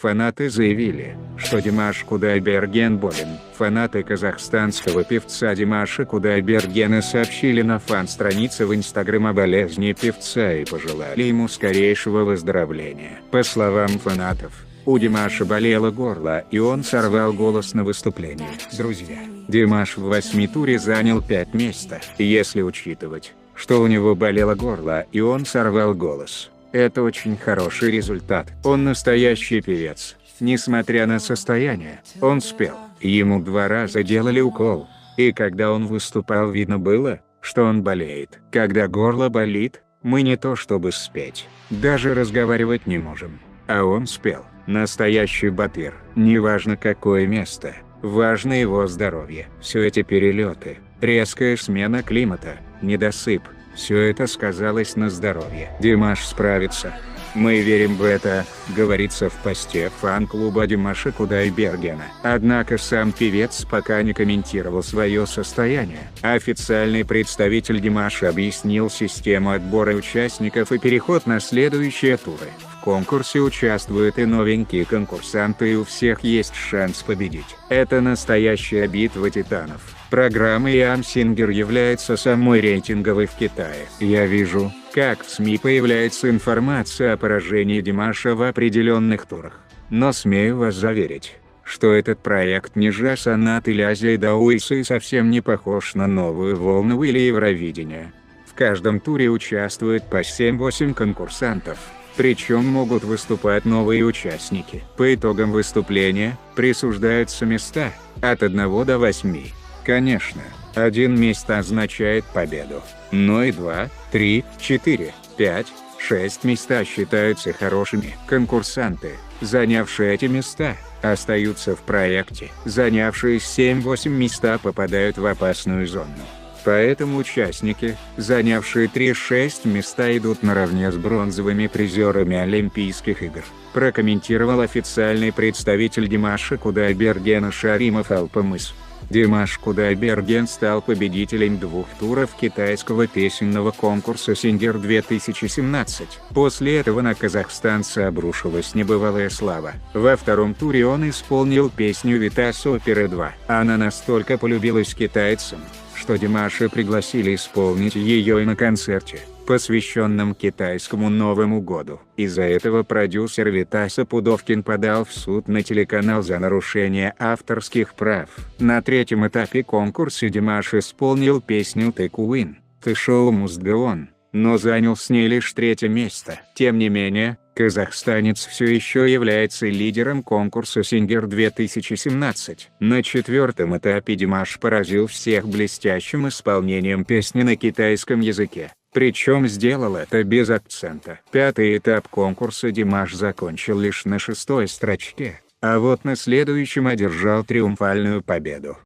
Фанаты заявили, что Димаш Кудайберген болен. Фанаты казахстанского певца Димаша Кудайбергена сообщили на фан-странице в Инстаграм о болезни певца и пожелали ему скорейшего выздоровления. По словам фанатов, у Димаша болело горло и он сорвал голос на выступлении. Друзья, Димаш в 8 туре занял 5 мест. Если учитывать, что у него болело горло и он сорвал голос, это очень хороший результат. Он настоящий певец. Несмотря на состояние, он спел. Ему 2 раза делали укол. И когда он выступал, видно было, что он болеет. Когда горло болит, мы не то чтобы спеть, даже разговаривать не можем. А он спел. Настоящий батыр. Неважно какое место, важно его здоровье. Все эти перелеты, резкая смена климата, недосып, все это сказалось на здоровье. Димаш справится. Мы верим в это, говорится в посте фан-клуба Димаша Кудайбергена. Однако сам певец пока не комментировал свое состояние. Официальный представитель Димаша объяснил систему отбора участников и переход на следующие туры. В конкурсе участвуют и новенькие конкурсанты, и у всех есть шанс победить. Это настоящая битва титанов. Программа Young Singer является самой рейтинговой в Китае. Я вижу, как в СМИ появляется информация о поражении Димаша в определенных турах. Но смею вас заверить, что этот проект не Жасанат или Азия Дауиса и совсем не похож на Новую волну или Евровидение. В каждом туре участвует по 7-8 конкурсантов. Причем могут выступать новые участники. По итогам выступления присуждаются места от 1 до 8. Конечно, 1 место означает победу, но и 2, 3, 4, 5, 6 места считаются хорошими. Конкурсанты, занявшие эти места, остаются в проекте. Занявшие 7-8 места попадают в опасную зону. Поэтому участники, занявшие 3-6 места, идут наравне с бронзовыми призерами Олимпийских игр, прокомментировал официальный представитель Димаша Кудайбергена Шаримов Алпамыс. Димаш Кудайберген стал победителем 2 туров китайского песенного конкурса Singer 2017. После этого на казахстанца обрушилась небывалая слава. Во 2-м туре он исполнил песню «Витас Оперы 2». Она настолько полюбилась китайцам, что Димаша пригласили исполнить ее и на концерте, посвященном китайскому Новому году. Из-за этого продюсер Витаса Пудовкин подал в суд на телеканал за нарушение авторских прав. На 3-м этапе конкурса Димаш исполнил песню «The Queen», «The Show Must Go On», но занял с ней лишь 3-е место. Тем не менее, казахстанец все еще является лидером конкурса Singer 2017. На 4-м этапе Димаш поразил всех блестящим исполнением песни на китайском языке. Причем сделал это без акцента. 5-й этап конкурса Димаш закончил лишь на 6-й строчке, а вот на следующем одержал триумфальную победу.